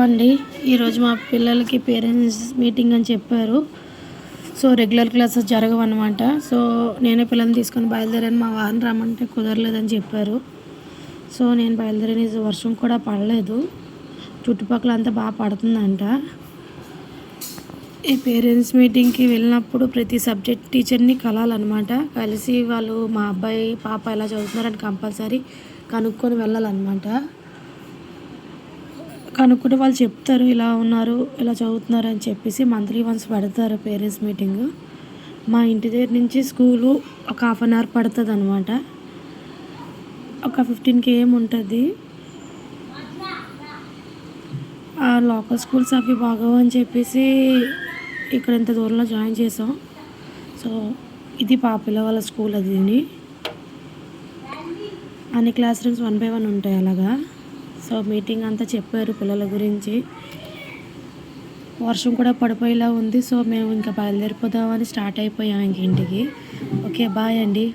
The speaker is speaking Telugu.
అండి. ఈరోజు మా పిల్లలకి పేరెంట్స్ మీటింగ్ అని చెప్పారు. సో రెగ్యులర్ క్లాసెస్ జరగవన్నమాట. సో నేనే పిల్లల్ని తీసుకొని బయలుదేరాను. మా వారిని రమ్మంటే కుదరలేదని చెప్పారు. సో నేను బయలుదేరాను. వర్షం కూడా పడలేదు, చుట్టుపక్కల అంతా బాగా పడుతుందంట. ఈ పేరెంట్స్ మీటింగ్కి వెళ్ళినప్పుడు ప్రతి సబ్జెక్ట్ టీచర్ని కలాలన్నమాట. కలిసి వాళ్ళు మా అబ్బాయి పాప ఎలా చదువుతున్నారని కంపల్సరీ కనుక్కొని వెళ్ళాలన్నమాట. కనుక్కుంటే వాళ్ళు చెప్తారు ఇలా ఉన్నారు, ఇలా చదువుతున్నారు అని చెప్పేసి. మంత్లీ వన్స్ పెడతారు పేరెంట్స్ మీటింగ్. మా ఇంటి దగ్గర నుంచి స్కూలు ఒక 1/2 అవర్ పడుతుంది అనమాట. ఒక 15 km ఉంటుంది. ఆ లోకల్ స్కూల్స్ అవి బాగోవని చెప్పేసి ఇక్కడ ఇంత దూరంలో జాయిన్ చేసాం. సో ఇది పిల్లల స్కూల్. అది అన్ని క్లాస్ రూమ్స్ 1 by 1 ఉంటాయి అలాగా. సో మీటింగ్ అంతా చెప్పారు పిల్లల గురించి. వర్షం కూడా పడిపోయేలా ఉంది. సో మేము ఇంకా బయలుదేరిపోదామని స్టార్ట్ అయిపోయాం ఇంక ఇంటికి. ఓకే, బాయ్ అండి.